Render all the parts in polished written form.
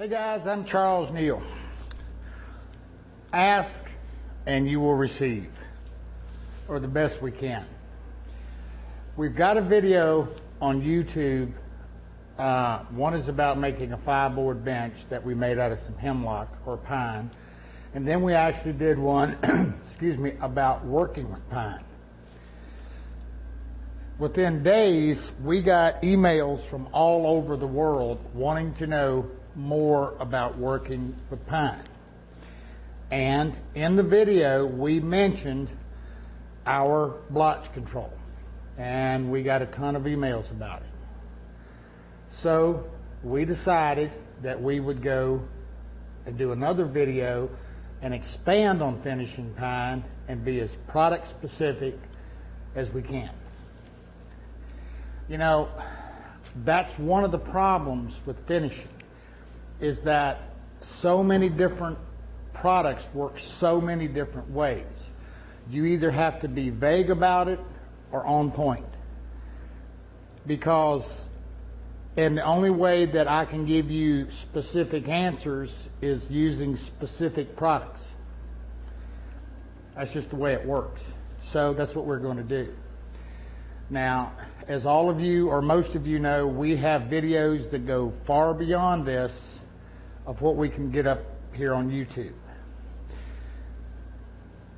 Hey guys, I'm Charles Neal. Ask and you will receive, or the best we can. We've got a video on YouTube. One is about making a 5-board bench that we made out of some hemlock or pine. And then we actually did one, excuse me, about working with pine. Within days, we got emails from all over the world wanting to know more about working with pine. And in the video, we mentioned our blotch control. And we got a ton of emails about it. So we decided that we would go and do another video and expand on finishing pine and be as product specific as we can. You know, that's one of the problems with finishing, is that so many different products work so many different ways. You either have to be vague about it or on point. And the only way that I can give you specific answers is using specific products. That's just the way it works. So that's what we're going to do. Now, as all of you or most of you know, we have videos that go far beyond this of what we can get up here on YouTube.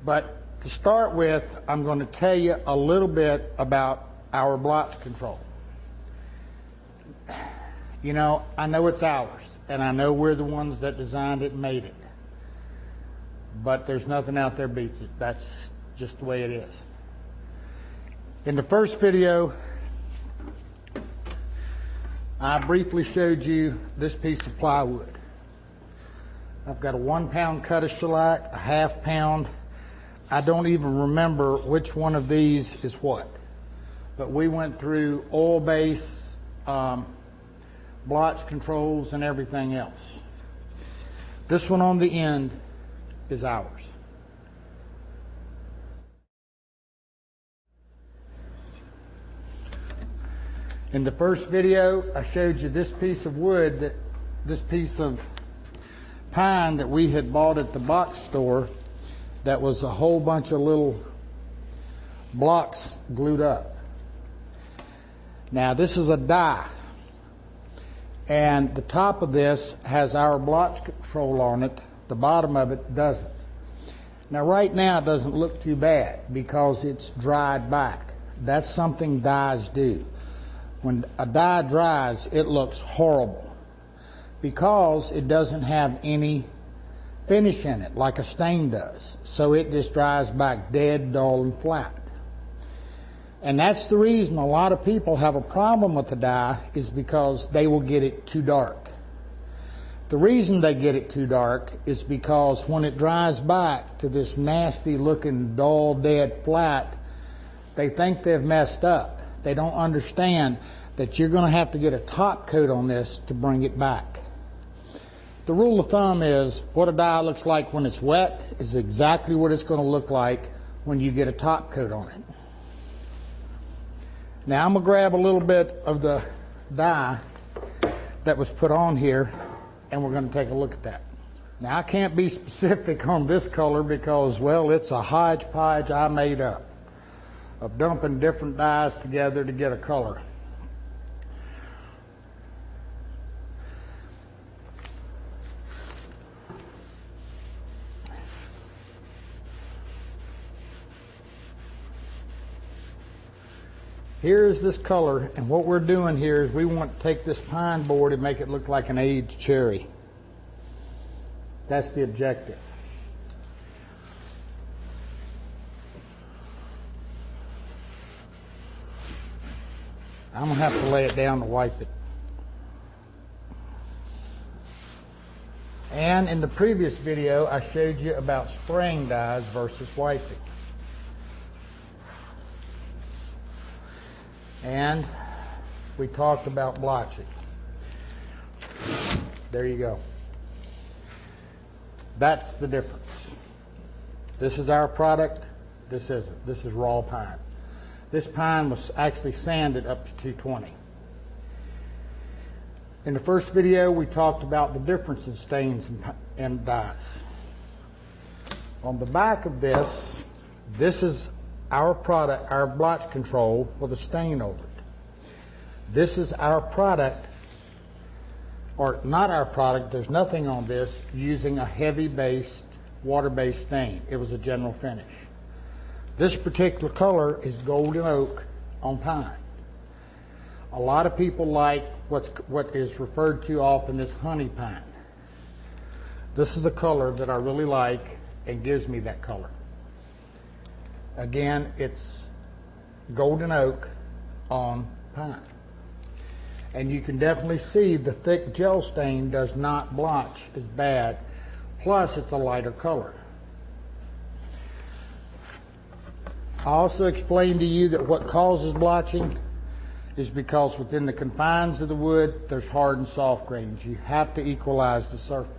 But to start with, I'm going to tell you a little bit about our blotch control. You know, I know it's ours, and I know we're the ones that designed it and made it. But there's nothing out there beats it. That's just the way it is. In the first video, I briefly showed you this piece of plywood. I've got a 1-pound cut of shellac, a 1/2 pound. I don't even remember which one of these is what. But we went through oil base, blotch controls, and everything else. This one on the end is ours. In the first video, I showed you this piece of wood, this piece of pine that we had bought at the box store that was a whole bunch of little blocks glued up. Now this is a die, and the top of this has our blotch control on it, the bottom of it doesn't. Now right now it doesn't look too bad because it's dried back. That's something dyes do. When a dye dries, it looks horrible because it doesn't have any finish in it like a stain does. So it just dries back dead, dull, and flat. And that's the reason a lot of people have a problem with the dye, is because they will get it too dark. The reason they get it too dark is because when it dries back to this nasty looking dull, dead, flat, they think they've messed up. They don't understand that you're going to have to get a top coat on this to bring it back. The rule of thumb is what a dye looks like when it's wet is exactly what it's going to look like when you get a top coat on it. Now I'm going to grab a little bit of the dye that was put on here, and we're going to take a look at that. Now I can't be specific on this color because, well, it's a hodgepodge I made up of dumping different dyes together to get a color. Here's this color, and what we're doing here is we want to take this pine board and make it look like an aged cherry. That's the objective. I'm going to have to lay it down to wipe it. And in the previous video, I showed you about spraying dyes versus wiping. And we talked about blotching. There you go. That's the difference. This is our product. This isn't. This is raw pine. This pine was actually sanded up to 220. In the first video, we talked about the difference in stains and dyes. On the back of this, this is our product, our blotch control with a stain over it. This is our product, or not our product, there's nothing on this, using a heavy-based, water-based stain. It was a general finish. This particular color is golden oak on pine. A lot of people like what is referred to often as honey pine. This is a color that I really like and gives me that color. Again, it's golden oak on pine. And you can definitely see the thick gel stain does not blotch as bad, plus it's a lighter color. I also explained to you that what causes blotching is because within the confines of the wood, there's hard and soft grains. You have to equalize the surface.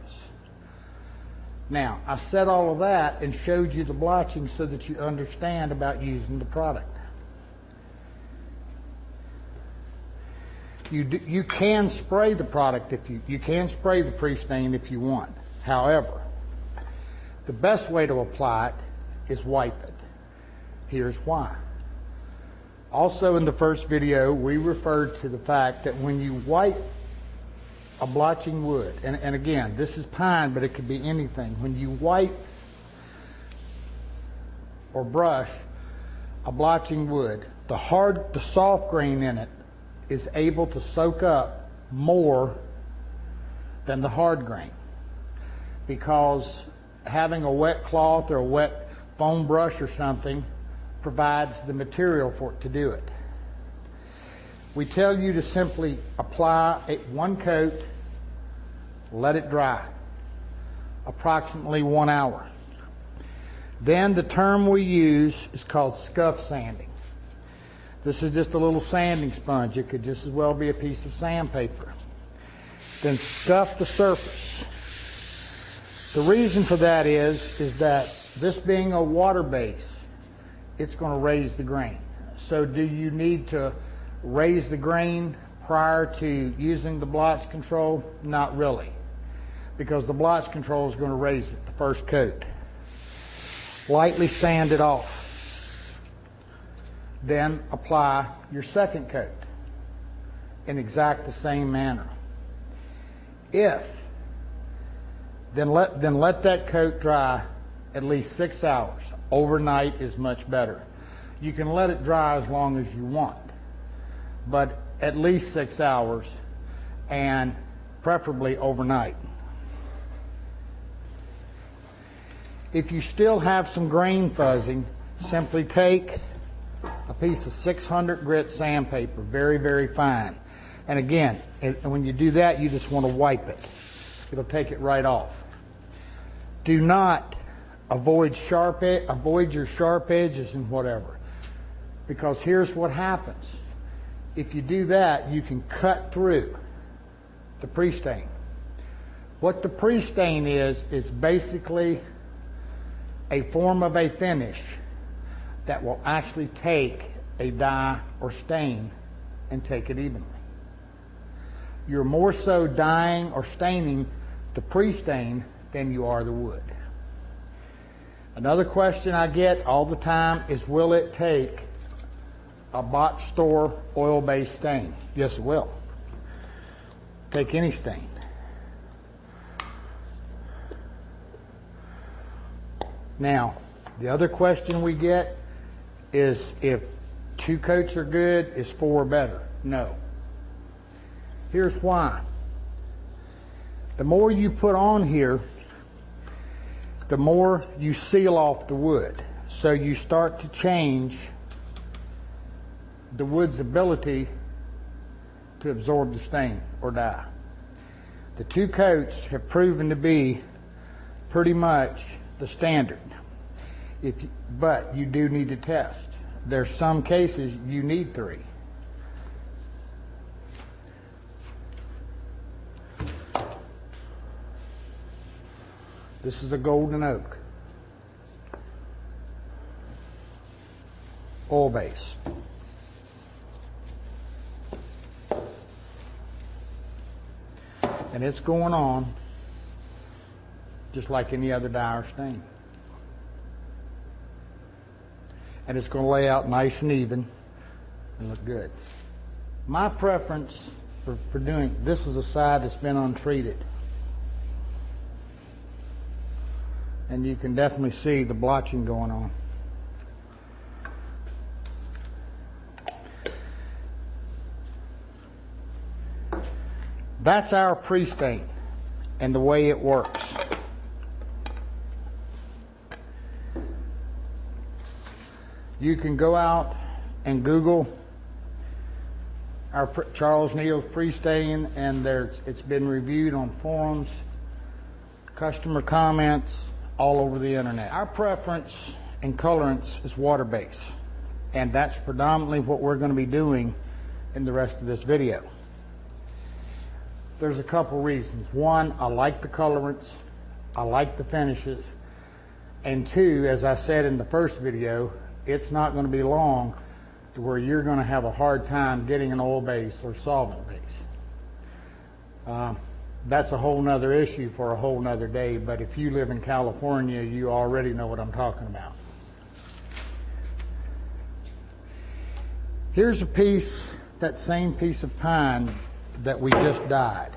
Now, I've said all of that and showed you the blotching so that you understand about using the product. You can spray the product if you can spray the Prestain if you want. However, the best way to apply it is wipe it. Here's why. Also in the first video, we referred to the fact that when you wipe a blotching wood, and again, this is pine, but it could be anything. When you wipe or brush a blotching wood, the soft grain in it is able to soak up more than the hard grain, because having a wet cloth or a wet foam brush or something provides the material for it to do it. We tell you to simply apply one coat, let it dry, approximately 1 hour. Then the term we use is called scuff sanding. This is just a little sanding sponge. It could just as well be a piece of sandpaper. Then scuff the surface. The reason for that is that this being a water base, it's going to raise the grain. So do you need to raise the grain prior to using the blotch control? Not really, because the blotch control is going to raise it the first coat. Lightly sand it off. Then apply your second coat in exact the same manner. Then let that coat dry at least 6 hours. Overnight is much better. You can let it dry as long as you want, but at least 6 hours, and preferably overnight. If you still have some grain fuzzing, simply take a piece of 600 grit sandpaper, very, very fine. And again, when you do that, you just want to wipe it. It'll take it right off. Do not avoid your sharp edges and whatever, because here's what happens. If you do that, you can cut through the Prestain. What the Prestain is basically a form of a finish that will actually take a dye or stain and take it evenly. You're more so dyeing or staining the Prestain than you are the wood. Another question I get all the time is, will it take a box store oil-based stain? Yes, it will. Take any stain. Now, the other question we get is if 2 coats are good, is 4 better? No. Here's why. The more you put on here, the more you seal off the wood. So you start to change the wood's ability to absorb the stain or dye. The 2 coats have proven to be pretty much the standard. But you do need to test. There's some cases you need 3. This is a golden oak. Oil base. And it's going on just like any other dye or stain. And it's going to lay out nice and even and look good. My preference for doing, this is a side that's been untreated. And you can definitely see the blotching going on. That's our Prestain and the way it works. You can go out and Google our Charles Neal's Prestain, and it's been reviewed on forums, customer comments, all over the internet. Our preference in colorants is water-based, and that's predominantly what we're going to be doing in the rest of this video. There's a couple reasons. One, I like the colorants, I like the finishes, and two, as I said in the first video, it's not going to be long to where you're going to have a hard time getting an oil base or solvent base. That's a whole nother issue for a whole nother day, but if you live in California, you already know what I'm talking about. Here's a piece, that same piece of pine that we just dyed.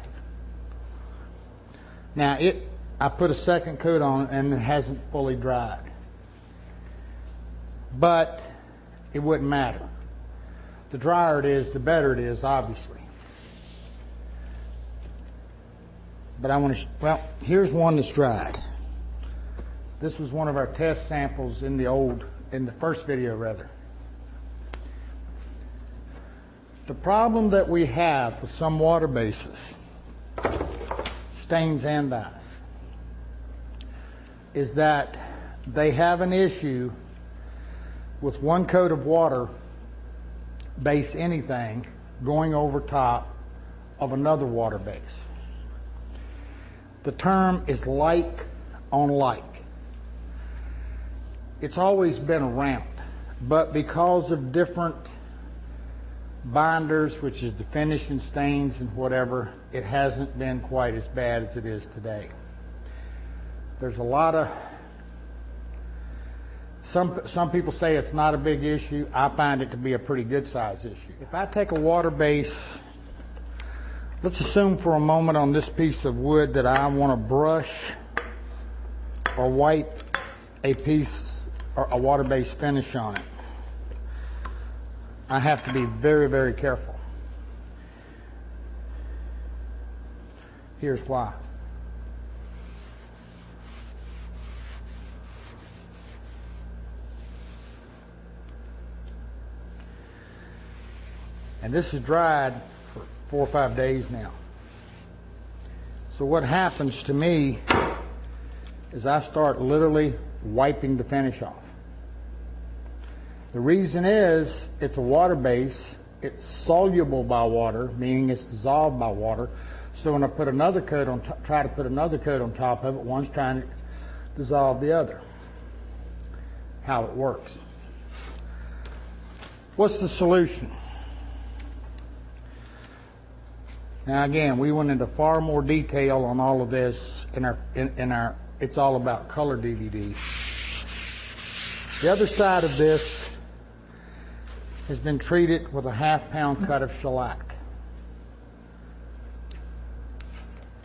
Now I put a second coat on it and it hasn't fully dried. But it wouldn't matter. The drier it is, the better it is, obviously. But I want to, well, here's one that's dried. This was one of our test samples in the first video rather. The problem that we have with some water bases, stains and dyes, is that they have an issue with one coat of water base anything going over top of another water base. The term is like on like. It's always been around, but because of different binders, which is the finish and stains and whatever, it hasn't been quite as bad as it is today. There's a lot of, some people say it's not a big issue. I find it to be a pretty good size issue. If I take a water base, let's assume for a moment on this piece of wood that I want to brush or wipe a piece or a water-based finish on it. I have to be very, very careful. Here's why. And this is dried for 4 or 5 days now. So what happens to me is I start literally wiping the finish off. The reason is it's a water base, it's soluble by water, meaning it's dissolved by water. So when I put another coat on, try to put another coat on top of it, one's trying to dissolve the other. How it works. What's the solution? Now again, we went into far more detail on all of this in our It's All About Color DVD. The other side of this has been treated with a half-pound cut of shellac.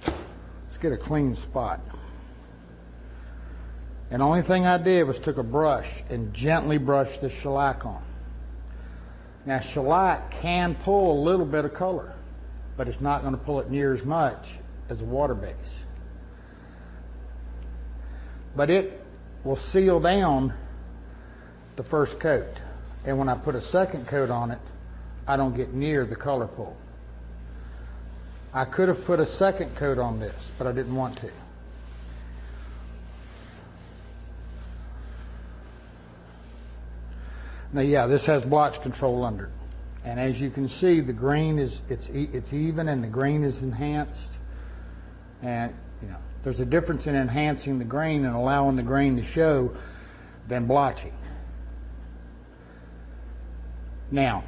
Let's get a clean spot. And the only thing I did was took a brush and gently brushed the shellac on. Now shellac can pull a little bit of color, but it's not going to pull it near as much as a water base. But it will seal down the first coat. And when I put a second coat on it, I don't get near the color pull. I could have put a second coat on this, but I didn't want to. Now yeah, this has blotch control under it. And as you can see, the green is, it's even and the green is enhanced. And you know, there's a difference in enhancing the grain and allowing the grain to show than blotching. Now,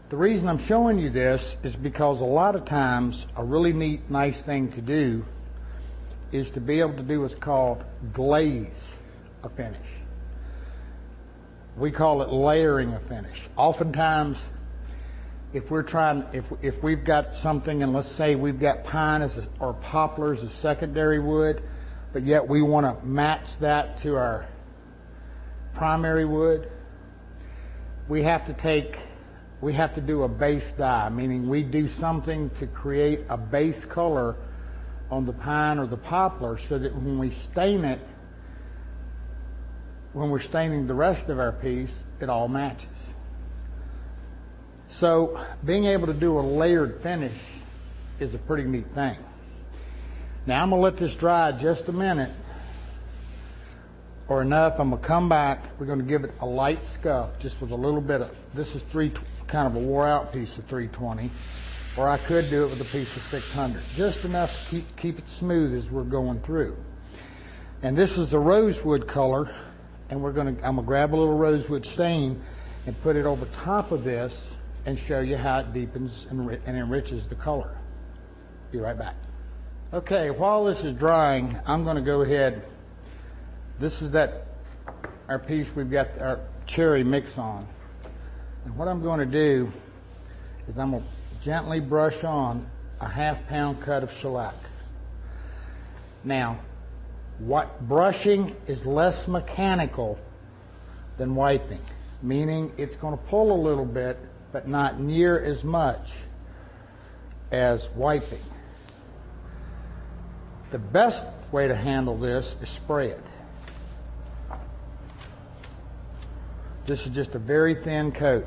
The reason I'm showing you this is because a lot of times a really neat, nice thing to do is to be able to do what's called glaze a finish. We call it layering a finish. Oftentimes, if we've got something, and let's say we've got pine or poplar as a secondary wood, but yet we want to match that to our primary wood, we have to do a base dye, meaning we do something to create a base color on the pine or the poplar so that when we stain it, when we're staining the rest of our piece, it all matches. So being able to do a layered finish is a pretty neat thing. Now I'm going to let this dry just a minute or enough. I'm going to come back. We're going to give it a light scuff just with a little bit of, this is kind of a wore out piece of 320, or I could do it with a piece of 600. Just enough to keep it smooth as we're going through. And this is a rosewood color, and I'm going to grab a little rosewood stain and put it over top of this and show you how it deepens and enriches the color. Be right back. Okay, while this is drying, I'm going to go ahead. This is our piece we've got our cherry mix on. And what I'm going to do is I'm going to gently brush on a half-pound cut of shellac. Now, brushing is less mechanical than wiping, meaning it's going to pull a little bit, but not near as much as wiping. The best way to handle this is spray it. This is just a very thin coat.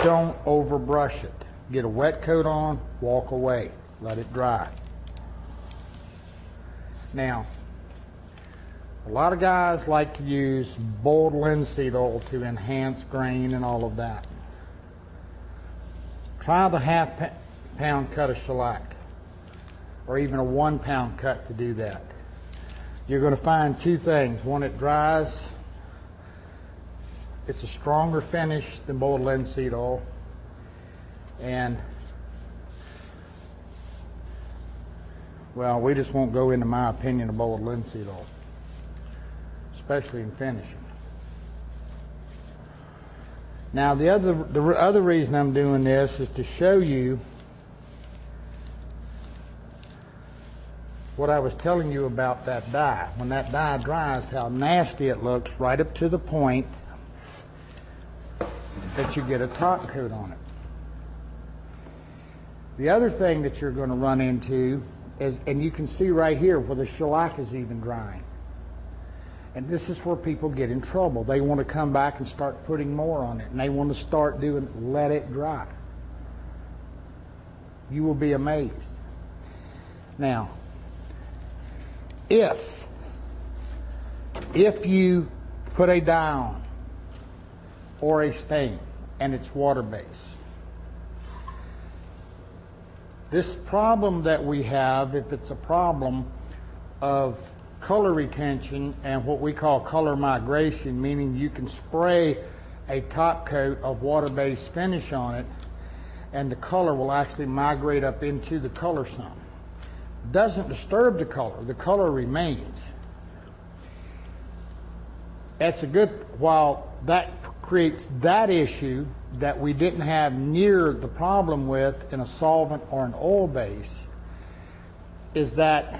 Don't overbrush it. Get a wet coat on, walk away, let it dry. Now, a lot of guys like to use boiled linseed oil to enhance grain and all of that. Try the half-pound cut of shellac, or even a 1-pound cut to do that. You're going to find two things. When it dries, it's a stronger finish than boiled linseed oil, and well, we just won't go into my opinion of boiled linseed oil, especially in finishing. Now, the other reason I'm doing this is to show you what I was telling you about that dye. When that dye dries, how nasty it looks right up to the point that you get a top coat on it. The other thing that you're going to run into is, and you can see right here where the shellac is even drying. And this is where people get in trouble. They want to come back and start putting more on it, and they want to start doing, let it dry. You will be amazed. Now, if you put a dye on or a stain and it's water-based, this problem that we have, if it's a problem of color retention and what we call color migration, meaning you can spray a top coat of water-based finish on it and the color will actually migrate up into the color some. Doesn't disturb the color remains. That's a good, while that creates that issue that we didn't have near the problem with in a solvent or an oil base, is that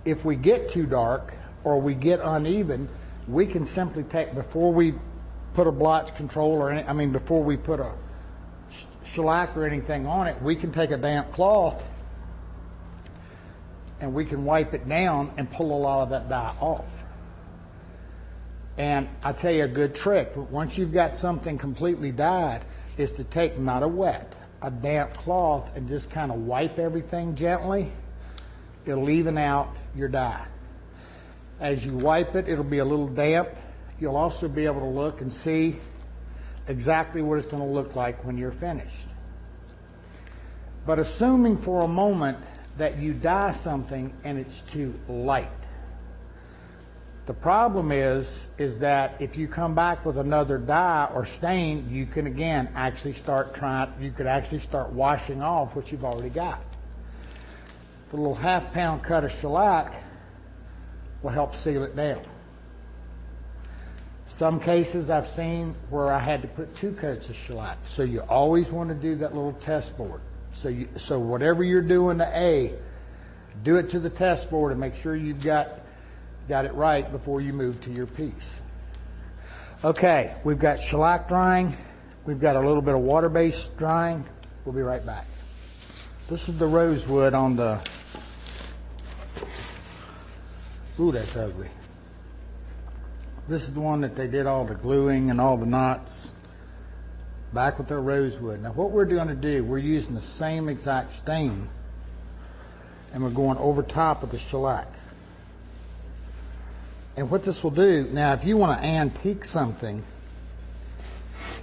if we get too dark or we get uneven, we can simply take, before we put a blotch control or before we put a shellac or anything on it, we can take a damp cloth and we can wipe it down and pull a lot of that dye off. And I tell you a good trick, once you've got something completely dyed, is to take, not a damp cloth, and just kind of wipe everything gently. It'll even out your dye. As you wipe it, it'll be a little damp. You'll also be able to look and see exactly what it's going to look like when you're finished. But assuming for a moment that you dye something and it's too light, The problem is that if you come back with another dye or stain, you can again actually start washing off what you've already got. The little half-pound cut of shellac will help seal it down. Some cases I've seen where I had to put 2 coats of shellac. So you always want to do that little test board. So whatever you're doing to A, do it to the test board and make sure you've got it right before you move to your piece. Okay, we've got shellac drying. We've got a little bit of water-based drying. We'll be right back. This is the rosewood on the... Ooh, that's ugly. This is the one that they did all the gluing and all the knots. Back with their rosewood. Now what we're going to do, we're using the same exact stain and we're going over top of the shellac. And what this will do, now if you want to antique something,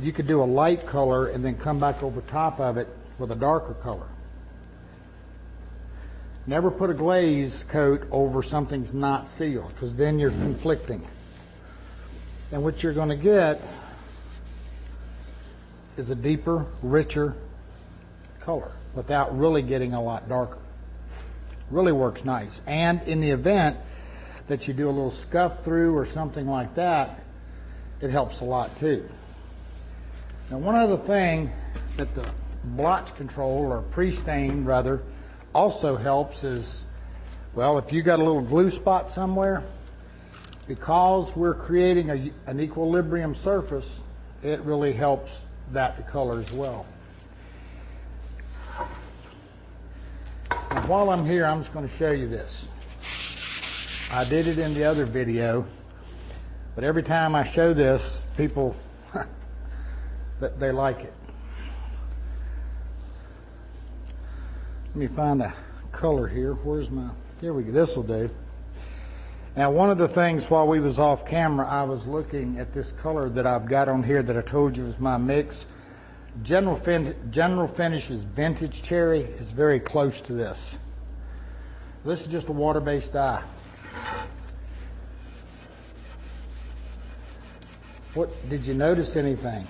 you could do a light color and then come back over top of it with a darker color. Never put a glaze coat over something's not sealed, because then you're conflicting. And what you're going to get is a deeper, richer color without really getting a lot darker. Really works nice. And in the event that you do a little scuff through or something like that, it helps a lot too. Now one other thing that the blotch control, or pre-stain rather, also helps is, well, if you got a little glue spot somewhere, because we're creating an equilibrium surface, it really helps that to color as well. Now, while I'm here, I'm just going to show you this. I did it in the other video, but every time I show this, people, they like it. Let me find a color here. Where's my, here we go, this will do. Now one of the things while we was off camera, I was looking at this color that I've got on here that I told you is my mix. General Finish's Vintage Cherry is very close to this. This is just a water-based dye. What, did you notice anything?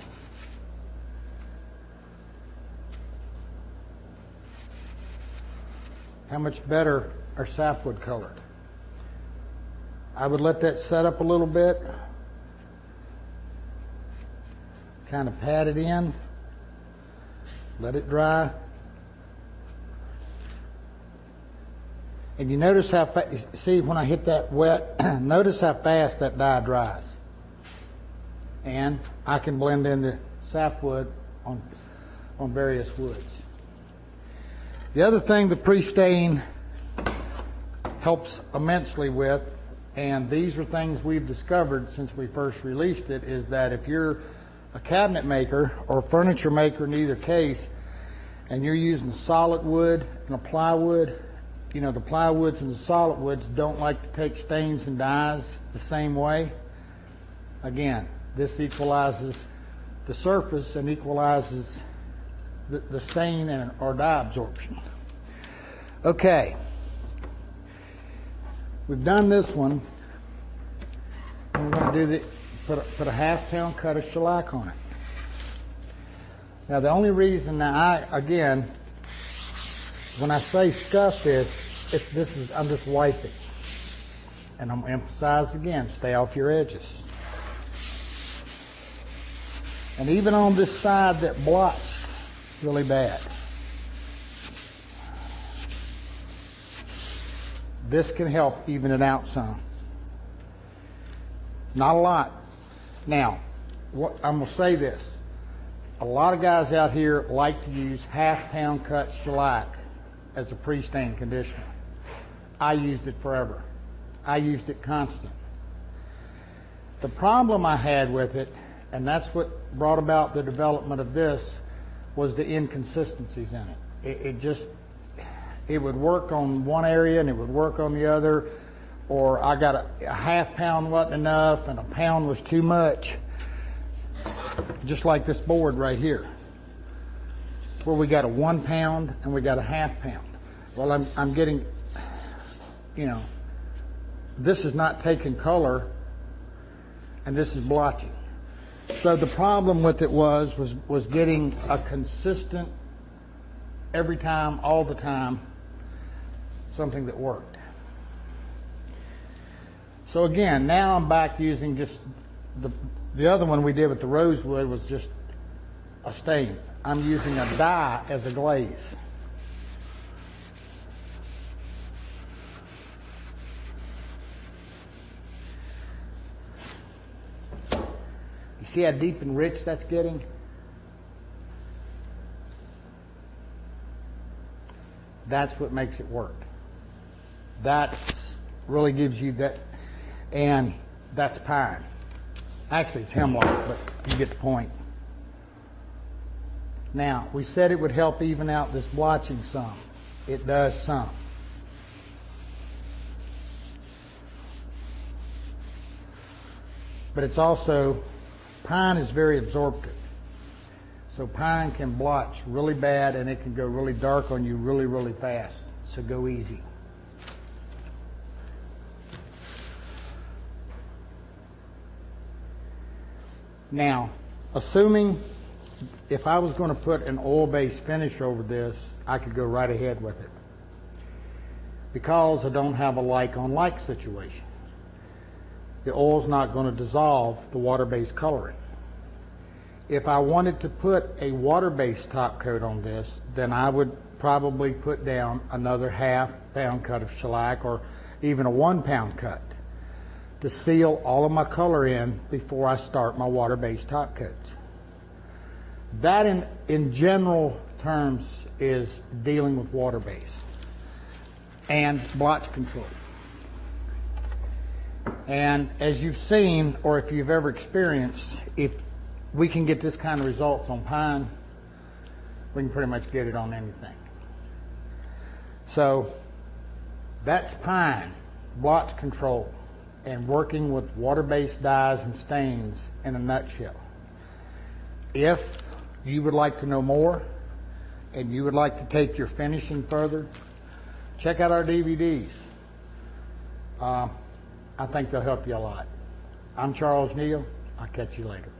How much better are sapwood colored? I would let that set up a little bit, kind of pat it in, let it dry. And you notice how fast, see when I hit that wet, notice how fast that dye dries. And I can blend in the sapwood on various woods. The other thing the pre-stain helps immensely with, and these are things we've discovered since we first released it, is that if you're a cabinet maker or a furniture maker in either case, and you're using a solid wood and a plywood, you know, the plywoods and the solid woods don't like to take stains and dyes the same way. Again, this equalizes the surface and equalizes the stain and or dye absorption. Okay, we've done this one. We're going to do put a half-pound cut of shellac on it. Now the only reason that again, when I say scuff this, I'm just wiping, and I'm going to emphasize again: stay off your edges. And even on this side that blots really bad, this can help even it out some. Not a lot. Now, I'm going to say this. A lot of guys out here like to use half-pound cut shellac as a pre-stain conditioner. I used it forever. I used it constant. The problem I had with it, and that's what brought about the development of this, was the inconsistencies in it. It would work on one area and it would work on the other, or I got a half-pound wasn't enough and a pound was too much. Just like this board right here, where we got a 1 pound and we got a half-pound. Well, I'm getting, you know, this is not taking color, and this is blotching. So the problem with it was getting a consistent, every time, all the time, something that worked. So again, now I'm back using just the other one we did with the rosewood was just a stain. I'm using a dye as a glaze. You see how deep and rich that's getting? That's what makes it work. That really gives you that, and that's pine. Actually, it's hemlock, but you get the point. Now, we said it would help even out this blotching some. It does some. But it's also, pine is very absorptive. So pine can blotch really bad, and it can go really dark on you really, really fast. So go easy. Now, assuming if I was going to put an oil-based finish over this, I could go right ahead with it. Because I don't have a like-on-like situation. The oil's not going to dissolve the water-based coloring. If I wanted to put a water-based top coat on this, then I would probably put down another half-pound cut of shellac, or even a 1-pound cut, to seal all of my color in before I start my water-based top coats. That in general terms is dealing with water-based and blotch control. And as you've seen, or if you've ever experienced, if we can get this kind of results on pine, we can pretty much get it on anything. So that's pine, blotch control, and working with water-based dyes and stains in a nutshell. If you would like to know more and you would like to take your finishing further, check out our DVDs. I think they'll help you a lot. I'm Charles Neal. I'll catch you later.